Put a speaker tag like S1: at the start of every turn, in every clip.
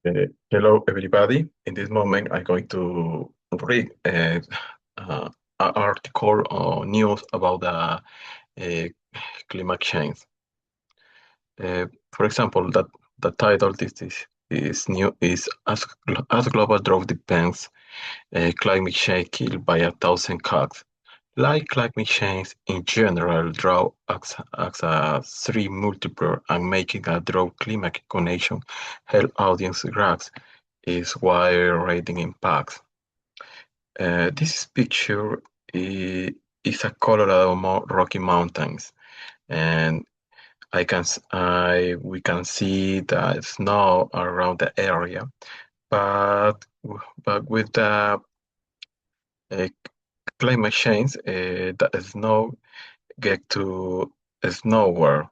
S1: Hello, everybody. In this moment, I'm going to read uh, an article or news about the climate change. For example, that the title is new is as global drought depends, climate change killed by 1,000 cuts. Like climate change in general, drought acts as three multiplier and making a drought climate connection help audience grasp is wide-ranging impacts. This picture is a Colorado Rocky Mountains, and we can see the snow around the area, but with the uh, climate change, the snow get to nowhere.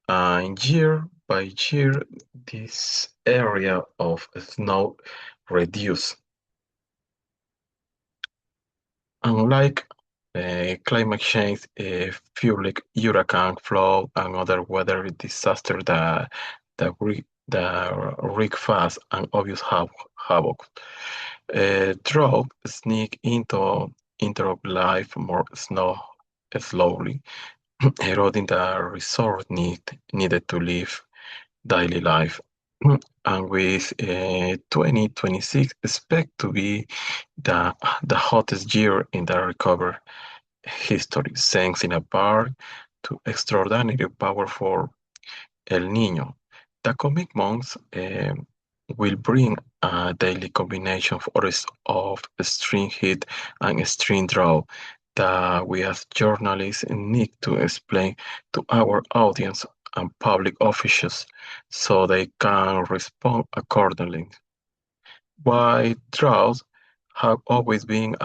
S1: And year by year, this area of snow reduce. Unlike climate change, fuel hurricane, flood, and other weather disasters that wreak fast and obvious havoc, drought sneak into life more slowly, eroding the resource needed to live daily life. And with 2026 expect to be the the hottest year in the recovery history, thanks in a part to extraordinary powerful El Niño. The coming months will bring a daily combination of extreme heat and extreme drought that we as journalists need to explain to our audience and public officials so they can respond accordingly. While droughts have always been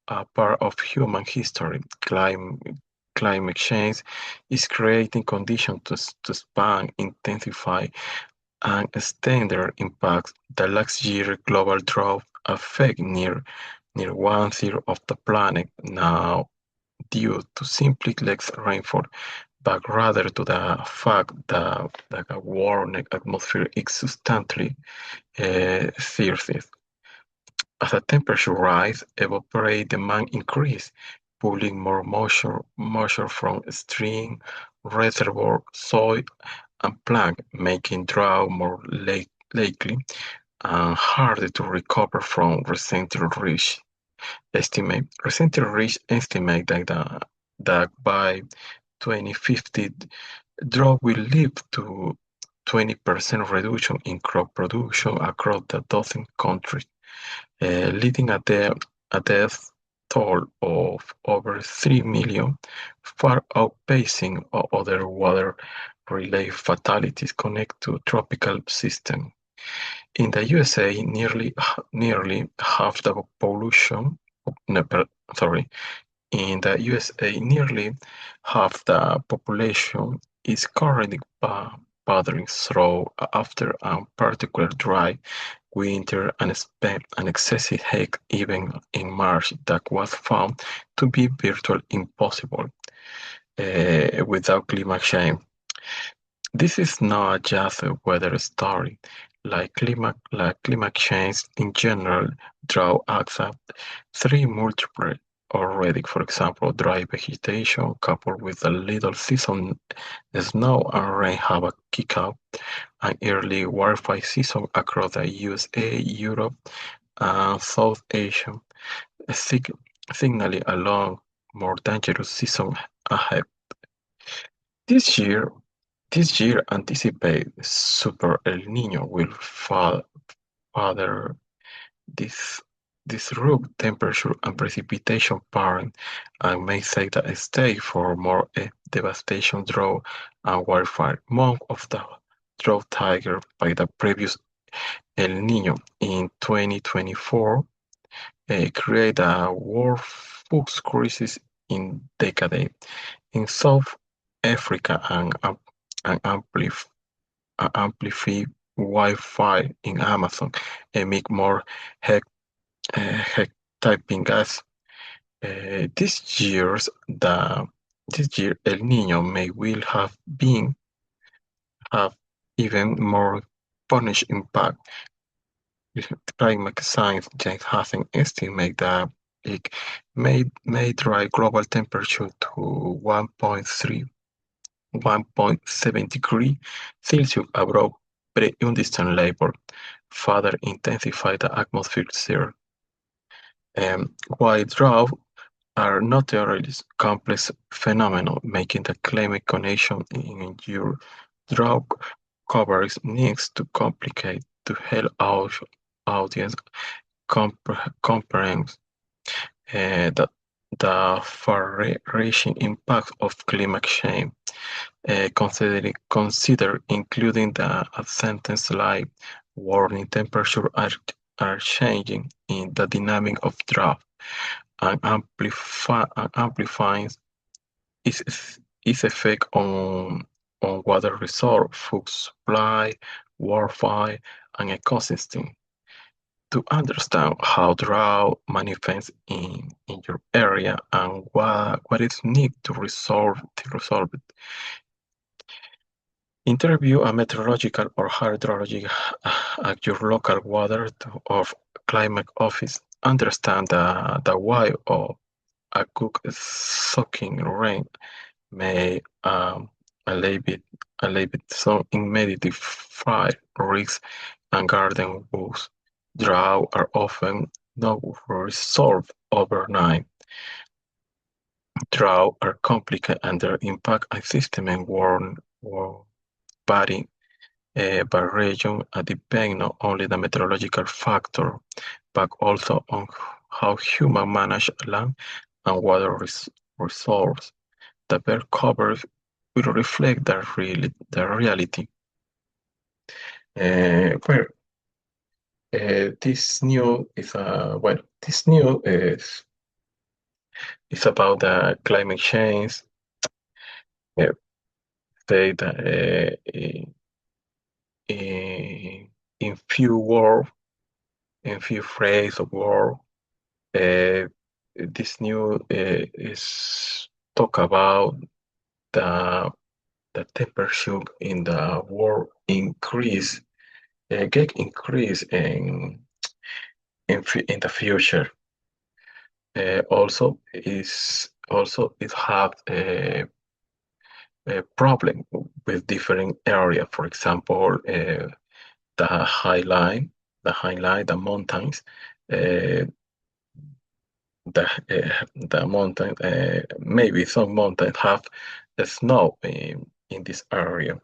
S1: a part of human history, climate change is creating conditions to expand, intensify, and extend their impacts. The last year global drought affect near 1/3 of the planet now due to simply less rainfall, but rather to the fact that a warmer atmosphere is substantially thirsty. As the temperature rises, evaporate demand increases, pulling more moisture from stream, reservoir, soil, and plant, making drought more likely and harder to recover from recently reached estimate that by 2050, drought will lead to 20% reduction in crop production across the dozen countries, leading a death toll of over 3 million, far outpacing other water-related fatalities connected to tropical systems. In the USA, nearly half the population, no, sorry, in the USA, nearly half the population is currently battling through after a particularly dry winter and an excessive heat even in March that was found to be virtually impossible without climate change. This is not just a weather story. Like climate change in general, drought acts as three multiple already. For example, dry vegetation coupled with a little season snow and rain have a kick-up an early wildfire season across the USA, Europe, and South Asia, sig- signaling a long, more dangerous season ahead. This year, this year anticipate Super El Niño will further this disrupt temperature and precipitation pattern and may set the stage for more devastation drought and wildfire. Month of the drought triggered by the previous El Niño in 2024 created a world food crisis in decade in South Africa and amplify wildfire in Amazon, emit more heck, heck typing gas. This this year El Niño may will have even more punish impact. Climate science just hasn't estimated that it may drive global temperature to 1.7 degrees Celsius above pre-industrial level, further intensify the atmosphere. While droughts are notoriously complex phenomena, making the climate connection in your drought coverage needs to complicate to help our audience comprehend the, the far-reaching impact of climate change. Consider including the sentence like warming temperature are changing in the dynamic of drought and amplifying its effect on water resource, food supply, warfare, and ecosystem. To understand how drought manifests in your area and what is needed to resolve it. Interview a meteorological or hydrological at your local water or climate office. Understand the why of a cook soaking rain may alleviate some immediate fire risks and garden woes. Drought are often not resolved overnight. Drought are complicated and their impact on system and vary by region and depend not only the meteorological factor, but also on how humans manage land and water resources. The best coverage will reflect the reality. Where this new is this new is about the climate change. Uh, say that in few words, in few phrases of word, uh, this new is talk about the the temperature in the world increase, get increase in the future. Also it have a problem with different area. For example, the the mountains, uh, the mountain, maybe some mountains have the snow in this area.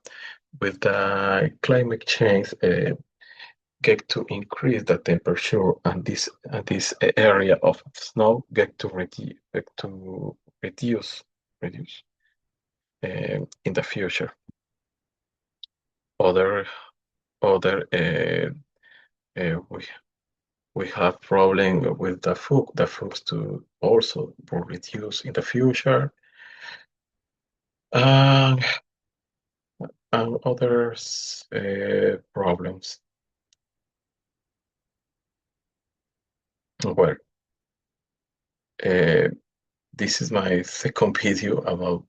S1: With the climate change, get to increase the temperature, and this area of snow get to reduce in the future. Other other we have problem with the food. The foods to also will reduce in the future. And and others problems. Well, uh, this is my second video about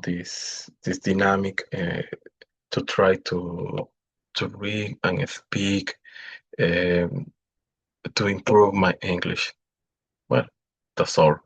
S1: this dynamic to try to read and speak um, to improve my English. Well, that's all.